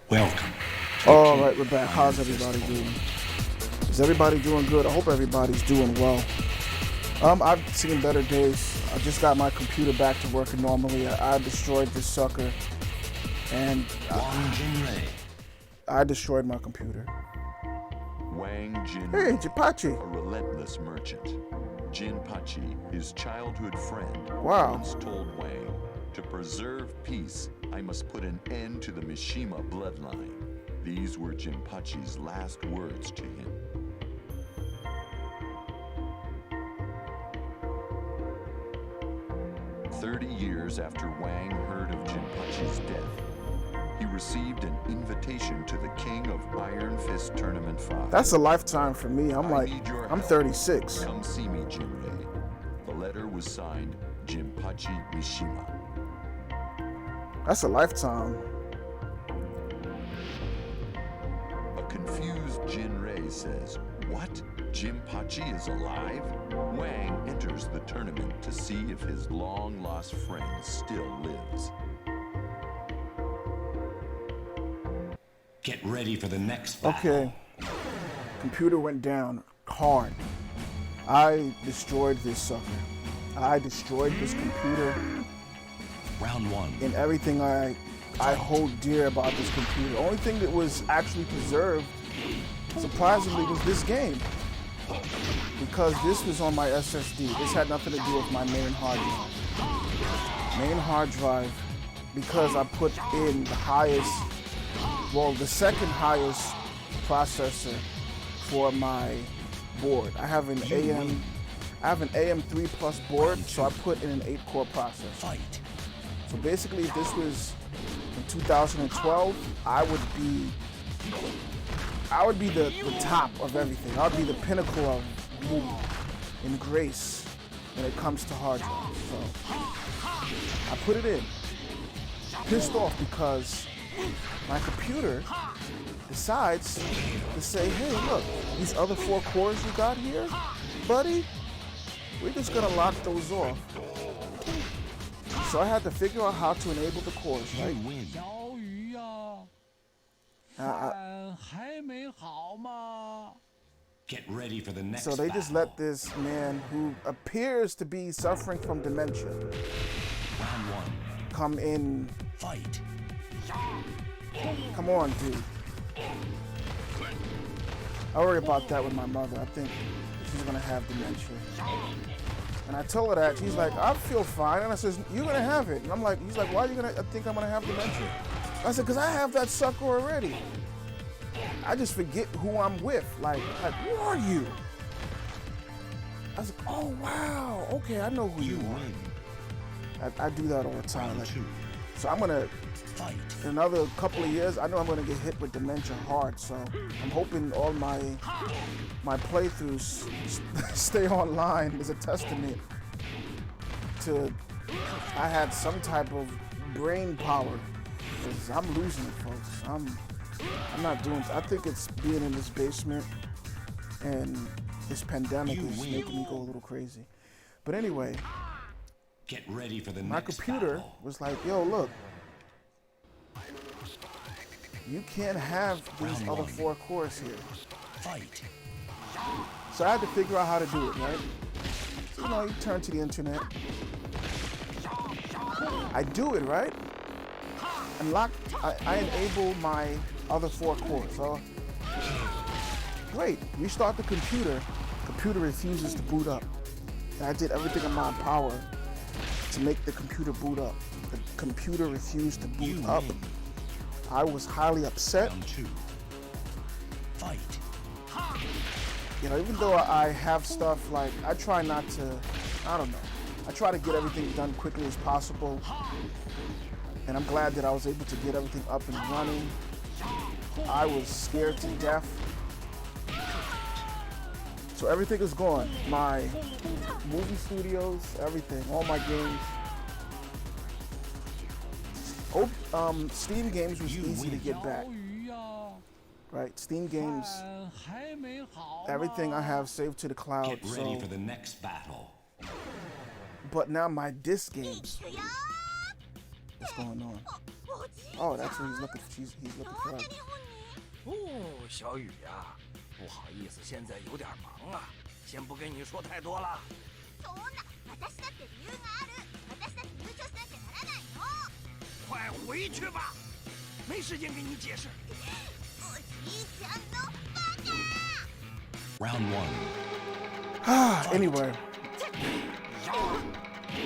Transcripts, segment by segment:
Welcome. All right, we're back. How's everybody doing? Is everybody doing good? I hope everybody's doing well. I've seen better days. I just got my computer back to working normally. I destroyed this sucker, and Wang Jinrei. I destroyed my computer. Wang Jinrei, Hey, Jipachi. a relentless merchant. Jinpachi, his childhood friend, Wow. once told Wang, to preserve peace, I must put an end to the Mishima bloodline. These were Jinpachi's last words to him. Years after Wang heard of Jinpachi's death, he received an invitation to the King of Iron Fist Tournament 5. That's a lifetime for me. I'm 36. Come see me, Jinrei. The letter was signed Jinpachi Mishima. That's a lifetime. A confused Jinrei says, "What? Jinpachi is alive?" Wang enters the tournament to see if his long-lost friend still lives. Get ready for the next battle. Okay. Computer went down hard. I destroyed this sucker. I destroyed this computer Round one. and everything I hold dear about this computer. The only thing that was actually preserved, surprisingly, was this game. Because this was on my SSD. This had nothing to do with my main hard drive. Main hard drive, because I put in the highest, well, the second highest processor for my board. I have an AM3 Plus board, so I put in an 8-core processor. Fight. So basically, if this was in 2012, I would be the top of everything. I would be the pinnacle of beauty and grace when it comes to hard drives. So I put it in. Pissed off because my computer decides to say, hey, look, these other 4 cores you got here, buddy, we're just gonna lock those off. So I had to figure out how to enable the cores, right? You win. Get ready for the next So they just battle. let this man who appears to be suffering from dementia Round one. come in. Fight. Come on, dude. I worry about that with my mother. I think she's gonna have dementia. And I told her that. She's like, I feel fine. And I says, you're gonna have it. And I'm like, he's like, why are you gonna think I'm gonna have dementia? I said, because I have that sucker already. I just forget who I'm with. Like, who are you? I was like, oh wow, okay, I know who you are. I do that all the time. Round Like, two. so I'm gonna, Fight. in another couple of years, I know I'm gonna get hit with dementia hard. So I'm hoping all my playthroughs stay online as a testament to I had some type of brain power. Because I'm losing it, folks. I'm not doing. I think it's being in this basement and this pandemic You is win. making me go a little crazy. But anyway, Get ready for the my next computer battle. was like, yo, look, you can't have these Round other one. 4 cores here. Fight. So I had to figure out how to do it, right? So, you turn to the internet. I do it, right? I enable my other 4 cores. So, great, restart the computer. Computer refuses to boot up. And I did everything in my power to make the computer boot up. The computer refused to boot up. I was highly upset. Round two. Fight. Even though I have stuff like, I try not to, I don't know. I try to get everything done quickly as possible. And I'm glad that I was able to get everything up and running. I was scared to death. So everything is gone. My movie studios, everything, all my games. Steam games was easy to get back. Right, Steam games, everything I have saved to the cloud. Get ready So, for the next battle. but now my disc games, What's going on? Oh, that's what he's looking for. He's looking for us. 哦，小雨呀，不好意思，现在有点忙啊，先不跟你说太多了。そんな、私だって理由がある。私だって優勝しなきゃならないの。快回去吧，没时间跟你解释。おじいちゃんのバカ。 Round 1. Anyway.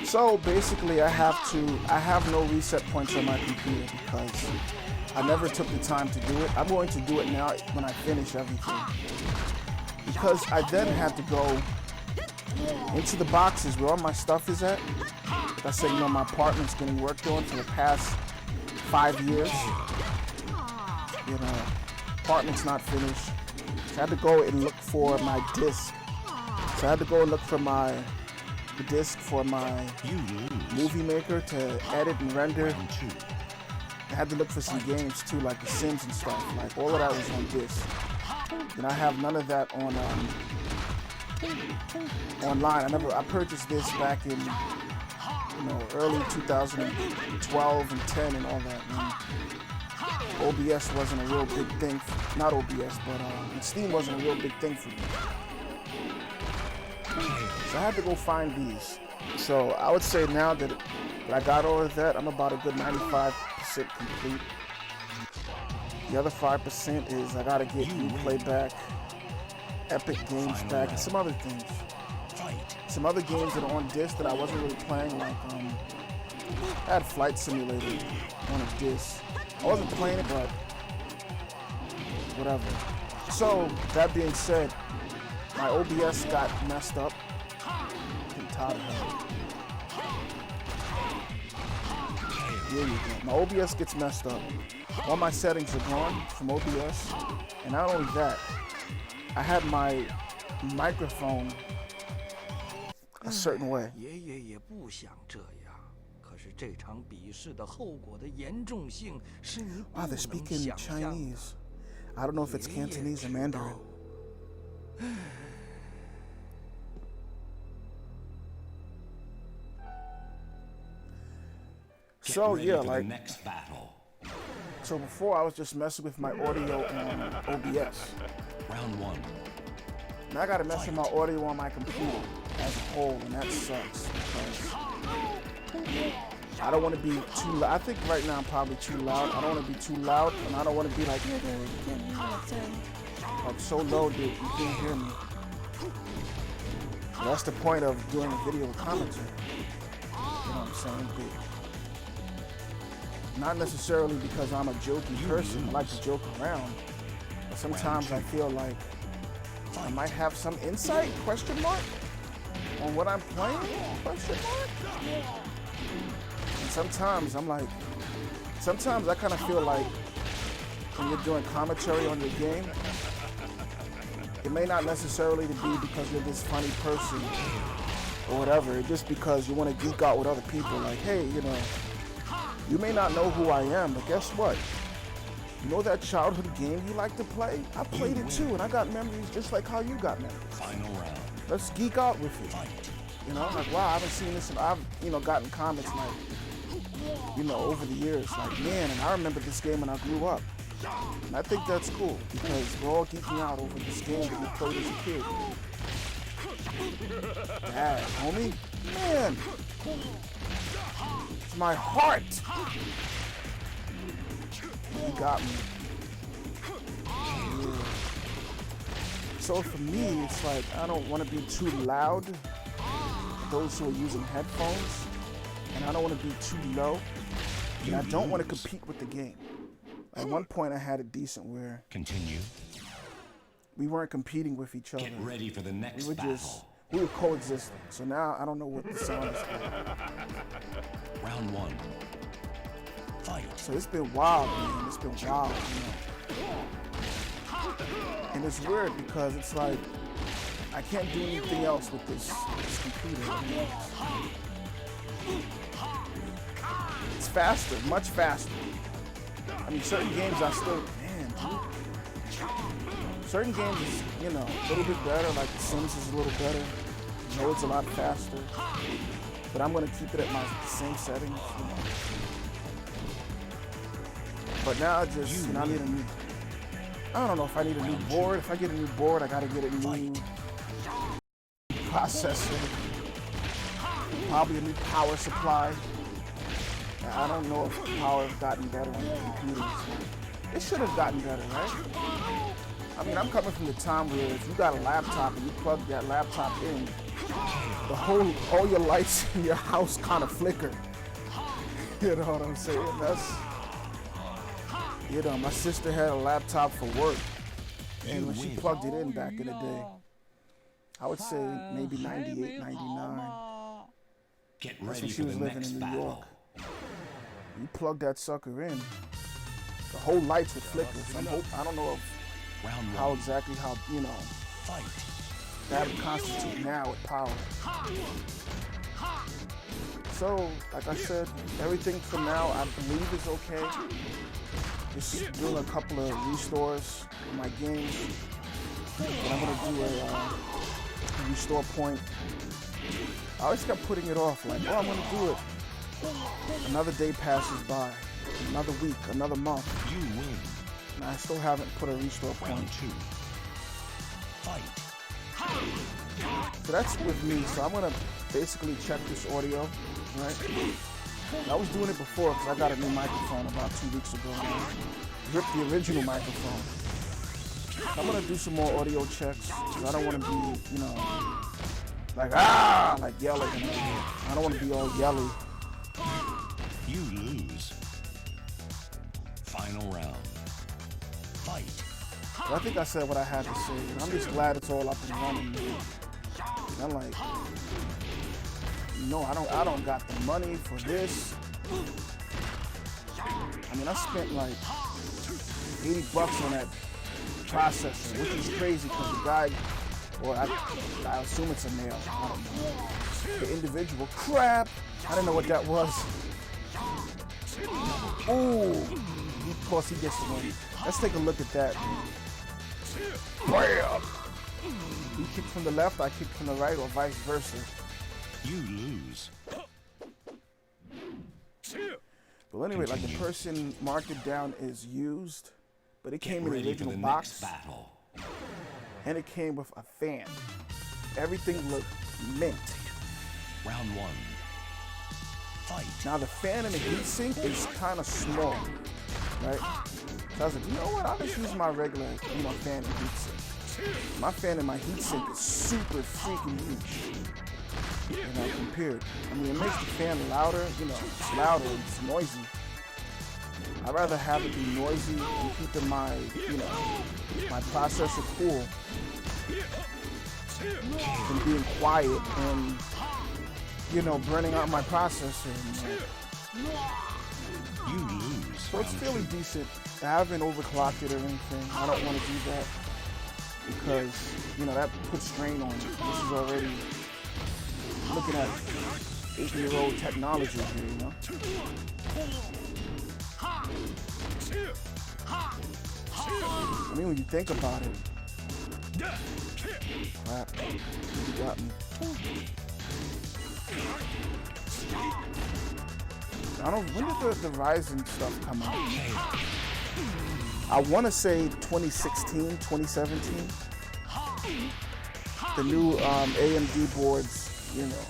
So basically I have no reset points on my computer because I never took the time to do it. I'm going to do it now when I finish everything. Because I then had to go into the boxes where all my stuff is at. Like I said, you know, my apartment's getting worked on for the past 5 years. You know, apartment's not finished. So I had to go and look for my disc. So I had to go and look for the disc for my movie maker to edit and render. Round 2. I had to look for some games too, like The Sims and stuff. Like all of that was on disc. And I have none of that on online. I purchased this back in early 2012 and 10 and all that. And OBS wasn't a real big thing. Not OBS, but Steam wasn't a real big thing for me. So I had to go find these. So I would say now that I got all of that, I'm about a good 95% complete. The other 5% is I gotta get Uplay back, Epic Games back, and some other things. Some other games that are on disc that I wasn't really playing, like I had Flight Simulator on a disc. I wasn't playing it, but whatever. So that being said, my OBS got messed up. I'm tired of it. There you go. My OBS gets messed up. All my settings are gone from OBS. And not only that, I had my microphone a certain way. 爷爷也不想这样，可是这场比试的后果的严重性是你不 Wow, 能 they're speaking 想象的。 Chinese. I don't know if it's Cantonese or Mandarin. Get So ready yeah, for the like next battle. so before I was just messing with my audio on OBS. Round 1. Now I gotta mess with my audio on my computer as a whole, and that sucks because I don't want to be too loud. I think right now I'm probably too loud. I don't want to be too loud, and I don't want to be like, you can't hear what I'm saying. Like so low that you can't hear me. So that's the point of doing a video with commentary. You know what I'm saying? But not necessarily because I'm a jokey person. I like to joke around, but sometimes I feel like I might have some insight, question mark, on what I'm playing, question mark. And sometimes I'm like, sometimes I kind of feel like when you're doing commentary on your game, it may not necessarily be because you're this funny person or whatever, it's just because you want to geek out with other people. Like, hey, you know, you may not know who I am, but guess what? You know that childhood game you like to play? I played it too, and I got memories just like how you got memories. Final round. Let's geek out with it. You know, like, wow, I haven't seen this, and I've, gotten comments like, over the years, like, man, and I remember this game when I grew up. And I think that's cool, because we're all geeking out over this game that we played as a kid. Dad, homie, man, it's my heart. You got me. Yeah. So for me, it's like I don't want to be too loud for those who are using headphones, and I don't want to be too low, and I don't want to compete with the game. At one point, I had it decent where Continue. we weren't competing with each other. Get ready for the next We battle. were coexisting. So now I don't know what the sound is like. Round 1. Fight. So it's been wild, man. It's been wild, And it's weird because it's like I can't do anything else with this computer. It's faster, much faster. I mean, certain games I still, man, dude. Certain games is, a little bit better, like The Sims is a little better. I know it's a lot faster. But I'm gonna keep it at my same settings, But now I just, I need a new, I don't know if I need a new board. If I get a new board, I gotta get a new processor. Probably a new power supply. I don't know if power has gotten better on the computers. It should have gotten better, right? I mean, I'm coming from the time where if you got a laptop and you plug that laptop in, all your lights in your house kind of flicker. You know what I'm saying? That's, you know, my sister had a laptop for work, and when she plugged it in back in the day, I would say maybe 98, 99. Get That's ready when she for was the living next in New battle. York. You plug that sucker in, the whole lights would flicker. So I don't know Round how one. exactly you know, Fight. that would constitute now with power. So, like I said, everything for now I believe is okay. Just doing a couple of restores in my games. And I'm gonna do a restore point. I always kept putting it off, like, oh, I'm gonna do it. Another day passes by, another week, another month, You win. and I still haven't put a restore Round point. two. Fight. So that's with me. So I'm gonna basically check this audio, right? I was doing it before because I got a new microphone about 2 weeks ago. And I ripped the original microphone. I'm gonna do some more audio checks because I don't want to be, you know, like yelling. I don't want to be all yelly. You lose. Final round. Fight. But I think I said what I had to say. And I'm just glad it's all up and running. And I'm like, no, I don't got the money for this. I mean, I spent like $80 on that processor, which is crazy because the guy, or I assume it's a male, I don't know. The individual, crap, I didn't know what that was. Ooh, of course he gets the win. Let's take a look at that. Bam! He kicked from the left, I kicked from the right, or vice versa. You lose. But anyway, like the person marked it down as used, but it Get came in the ready for original the box, next battle. and it came with a fan. Everything looked mint. Round one. Fight. Now the fan in the heatsink is kind of small, right? So I was like, you know what? I'll just use my regular, you know, fan and heatsink. My fan in my heatsink is super freaking huge. And I compared. I mean, it makes the fan louder, you know, it's louder, it's noisy. I'd rather have it be noisy and keeping my, you know, my processor cool than being quiet and, you know, burning out my processor. You lose. So it's fairly decent. I haven't overclocked it or anything. I don't want to do that because, you know, that puts strain on it. This is already looking at 8-year-old technology here, you know? I mean, when you think about it, crap, you got me. I don't, when did the Ryzen stuff come out? I want to say 2016, 2017. The new AMD boards, you know.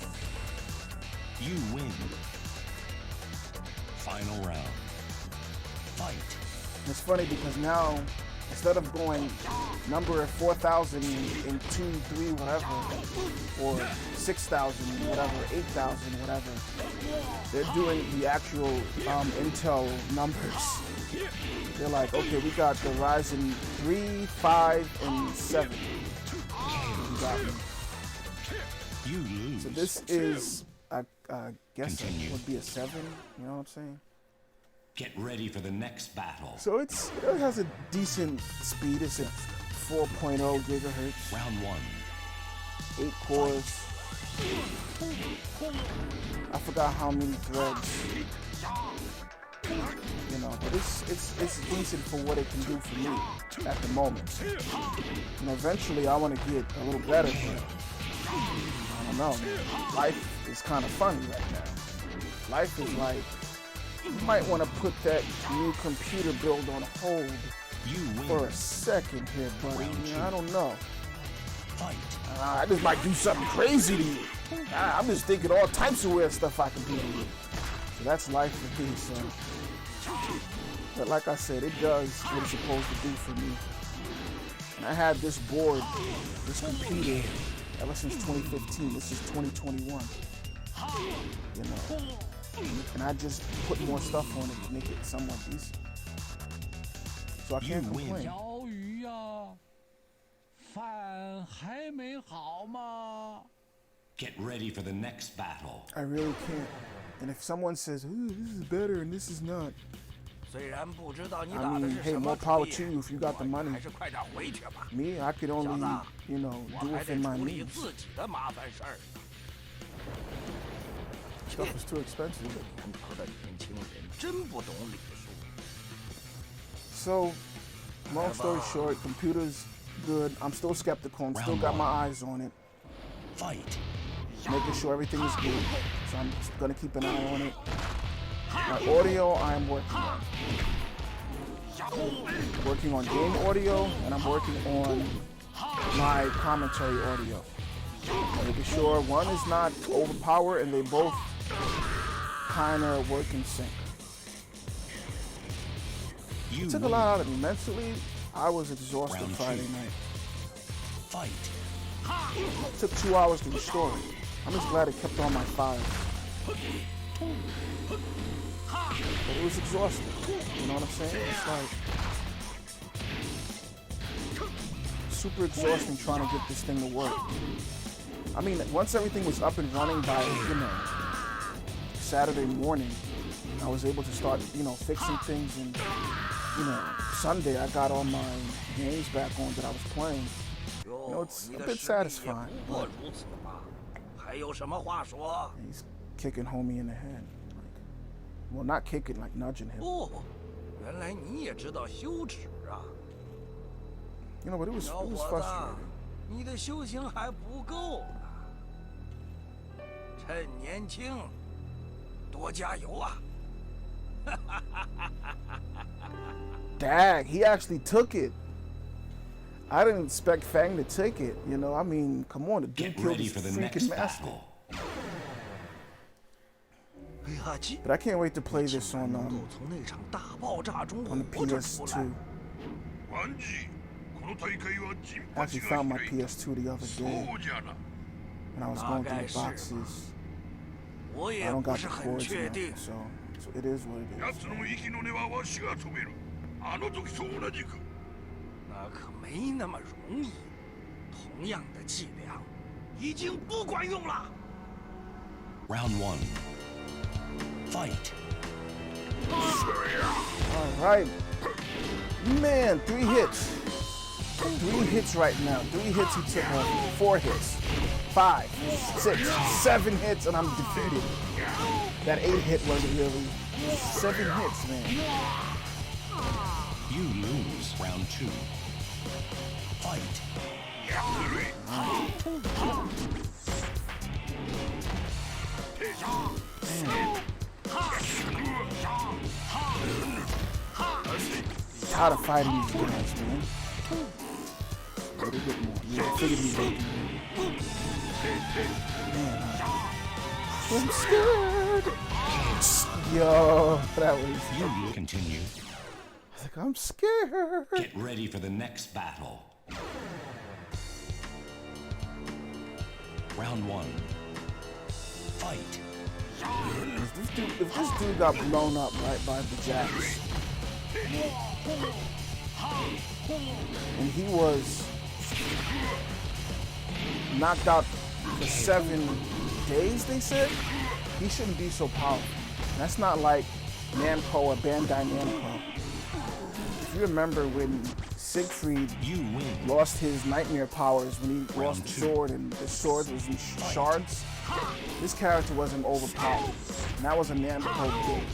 You win. Final round. Fight. And it's funny because now, instead of going number 4,000 in 2, 3, whatever, or 6,000, whatever, 8,000, whatever, they're doing the actual Intel numbers. They're like, okay, we got the Ryzen 3, 5, and 7. You got me. You lose. So this is, I guess Continue. it would be a 7, you know what I'm saying? Get ready for the next battle. So it has a decent speed. It's at 4.0 gigahertz, Round one. 8 cores. I forgot how many threads. You know, but it's decent for what it can do for me at the moment. You know, eventually I want to get a little better, but I don't know. Life is kind of funny right now. Life is like You might want to put that new computer build on hold You win. for a second here, buddy. I don't know. Fight. This might do something crazy to you. I'm just thinking all types of weird stuff I can do to you. So that's life for me, son. But like I said, it does what it's supposed to do for me. And I had this board, this computer, ever since 2015. This is 2021. You know. And I just put more stuff on it to make it somewhat decent. So I can't complain. 小鱼呀，饭还没好吗？ Get ready for the next battle. I really can't. And if someone says, ooh, this is better and this is not, 虽然不知道你 I 打的 mean, 是 hey, 什么 more 主 power 意， to you if you got the 我 money. 还是快点回去吧。 Me, I could 小 only, 子， you know, 我 do 还 it 得 for my 处理 needs. 自己的麻烦事儿。 Stuff is too expensive. 年头的年轻人真不懂礼数。 So, long story short, computer's good. I'm still skeptical. I'm still got my eyes on it. Fight. Making sure everything is good. So I'm just gonna keep an eye on it. My audio, I'm working on. Working on game audio, and I'm working on my commentary audio. Making sure one is not overpowered and they both kind of work in sync. You It took a win. lot out of me mentally. I was exhausted Round Friday two. night. Fight. It took 2 hours to restore it. I'm just glad it kept on my fire. But it was exhausting. You know what I'm saying? It's like super exhausting trying to get this thing to work. I mean, once everything was up and running by, you know, Saturday morning, I was able to start, you know, fixing things, and, you know, Sunday I got all my games back on that I was playing.哟， it's 你 a 的 bit 实力也 satisfying, 不过如此嘛，还有什么话说？ He's kicking homie in the head. Like, well, not kicking, like nudging him. 哦，原来你也知道羞耻啊， You know, but it was 小伙子， frustrating. 你的修行还不够呢，趁年轻，多加油啊！ Dag, he actually took it. I didn't expect Fang to take it. You know, I mean, come on, the dude Get killed ready his for the freaking next master. battle. 哎呀，这 But I can't wait to play this 竟然 on 能够从那场大爆炸中 on the 活着出来 PS2. ワンジ、この大会は陣 I 八 actually が found my 開いた。 PS2 the other そ day うじゃな。 when I was going through the 大概是吧。 boxes. 我 I 也 don't 不 got 是 the 很 cords 确 now, 定。 so it is what it 奴 is. の息の根はわしが止める。あの時と同じく。那可没那么容易。同样的伎俩，已经不管用了。 Round one. Fight. All right. Man, 3 hits. 3 hits right now. 3 hits he took on me. 4 hits. 5, 6, 7 hits, and I'm defeated. That 8 hit wasn't really. 7 hits, man. You lose. Round two. Fight. Tired of fighting these guys, man. A little bit more. Yeah, I figured he would. Man, I'm scared. Yo, that was. You continue. I was like, I'm scared. Get ready for the next battle. Round one. Fight. If this dude got blown up right by the Jacks, and he was knocked out for 7 days, they said, he shouldn't be so powerful. That's not like Namco or Bandai Namco. If you remember when Siegfried You win. lost his nightmare powers when he lost the two. sword and the sword was in shards, this character wasn't overpowered. And that was a Namco game.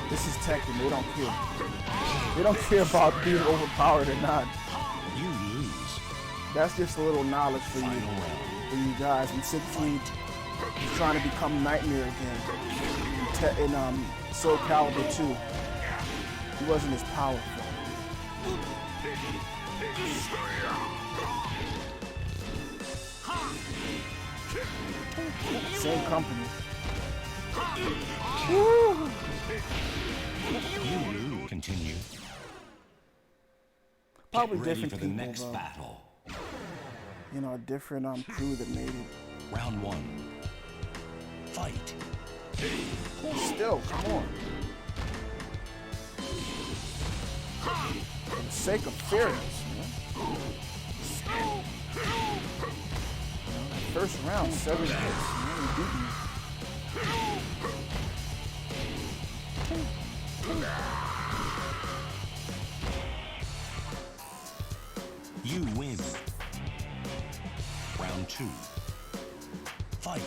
This is Tekken, they don't care. They don't care about being overpowered or not. You lose. That's just a little knowledge for you. Final round. for you guys. And Siegfried is trying to become Nightmare again in Soul Calibur 2. He wasn't as powerful. Same company. Woo! You continue. Probably Get ready different for the people, next though. battle. You know, a different crew that made it. Round 1. Fight. Still, come on. For the sake of fairness, man. First round, 7 hits. Man, he beat me. You win. Round 2. Fight.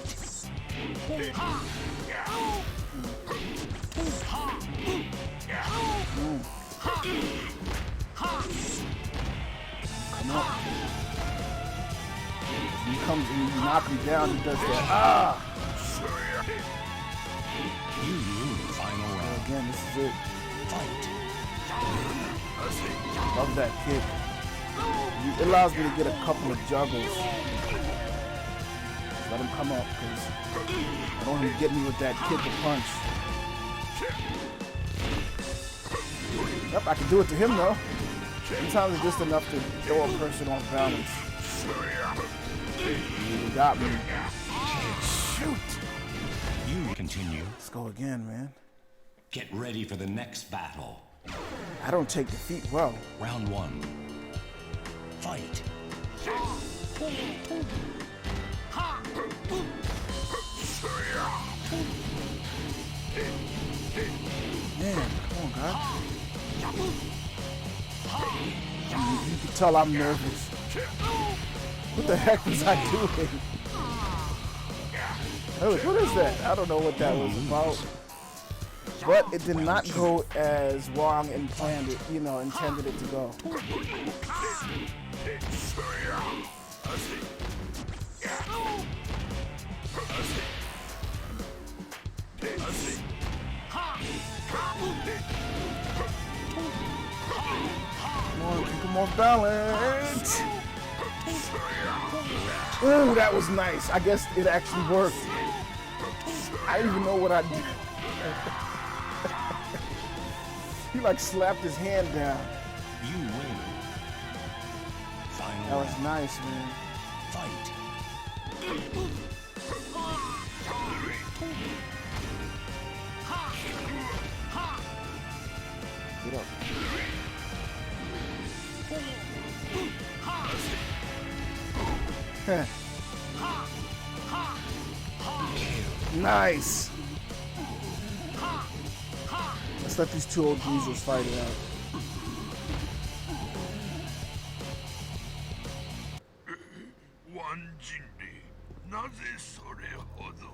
Come on. When he comes and you knock him down, he does that. Ah! You win. Final round. Again, this is it. Fight. Love that kick. It allows me to get a couple of juggles. Let him come up, because I don't want him to get me with that kick or punch. Yep, I can do it to him though. Sometimes it's just enough to throw a person off balance. You got me. Shoot! You continue. Let's go again, man. Get ready for the next battle. I don't take defeat well. Round 1. Fight. Man, come on, God. You can tell I'm nervous. What the heck was I doing? What is that? I don't know what that was about. But it did not go as Wang intended it to go. Come on, keep him off balance. Ooh, that was nice. I guess it actually worked. I didn't even know what I did. He like slapped his hand down. You win. Final That was round. nice, man. Fight. Get up. Nice. Let's let these two old geezers fight it out. 완진리, 나제 소리 허도.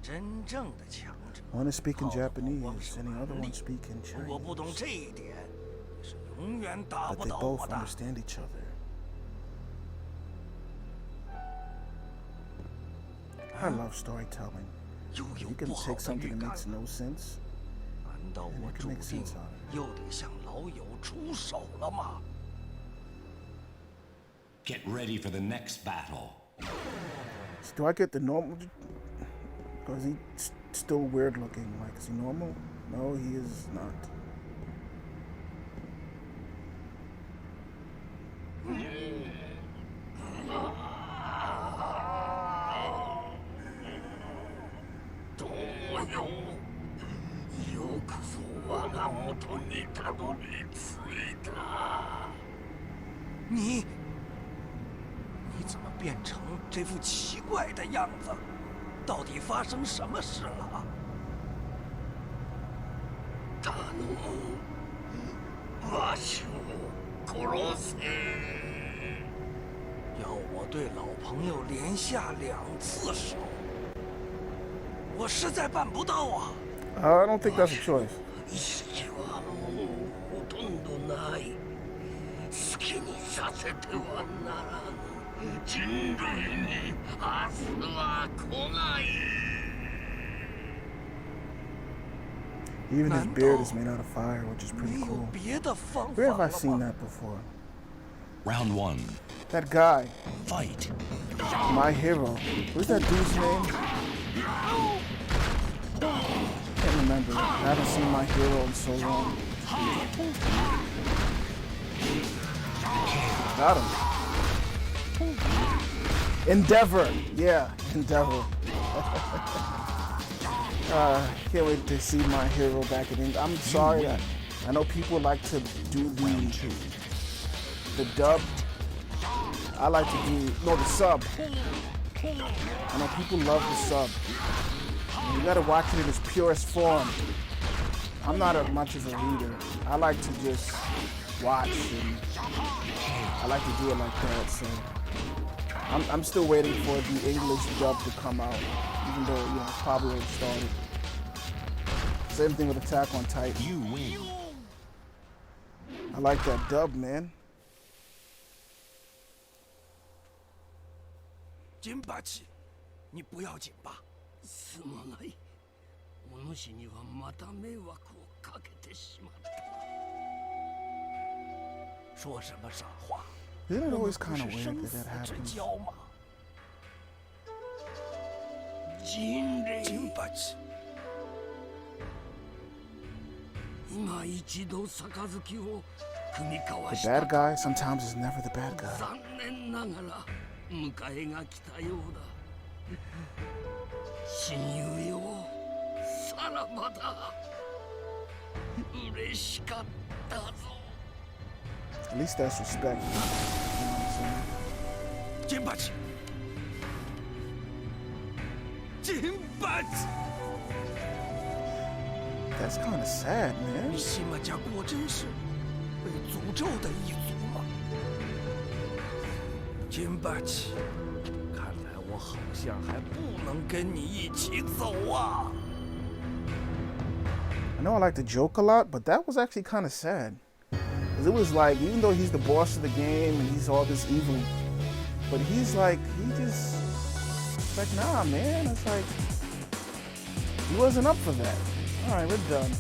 真正的强者 One is speaking 靠的不光 Japanese 是 and the other 能力 one speaking 如果不懂 Chinese. 这一点，你是永远打 But 不 they 倒 both 我的。 understand each other. I love storytelling. 又有 You can 不好 take 的 something 预 that 感 makes no sense. 难道 and 我 you can 注 make 定 sense out of it. 又得向老友出手了吗？ Get ready for the next battle. Do I get the normal? Or is he still weird looking? Like, is he normal? No, he is not.你怎么变成这副奇怪的样子？到底发生什么事了？要我对老朋友连下2次手，我实在办不到啊！ I don't think that's a choice. 意識はもうほとんどない。好きにさせてはならぬ。人類に明日は来ない。 Even his beard is made out of fire, which is pretty 没有 cool. 别的方法 Where have I 了 seen 吗？ that before? Round 1. That guy, Fight. my hero. What's that dude's name? Can't remember. I haven't seen my hero in so long. Got him. Endeavor. Yeah, Endeavor. Can't wait to see my hero back in English. I'm sorry. I know people like to do the dub. I like to do, no, the sub. I know people love the sub. You gotta watch it in its purest form. I'm not much of a reader. I like to just watch, and I like to do it like that. So I'm still waiting for the English dub to come out, even though it's probably already started. Same thing with Attack on Titan. You win. I like that dub, man. 金八七，你不要紧吧？すまない。お主にはまた迷惑をかけてしまった。说什么傻话？ Isn't it 我 always 们不 kind 是 of weird 生 that 死 that 之 happens? 交吗？人類。金八七，今一度杯を組み交わ The した。 bad guy sometimes is never the bad guy. 残念ながら迎えが来たようだ。親友よ、さらばだ。嬉しかったぞ。 At least that's respect. You know what I'm saying? 金八七，金八七， That's kind of sad, man. 西马家果真是被诅咒的一族吗？金八七，看来我好像还不能跟你一起走啊！ I know I like to joke a lot, but that was actually kind of sad. 'Cause it was like, even though he's the boss of the game and he's all this evil, but he's like, it's like, nah, man. It's like, he wasn't up for that. All right, we're done.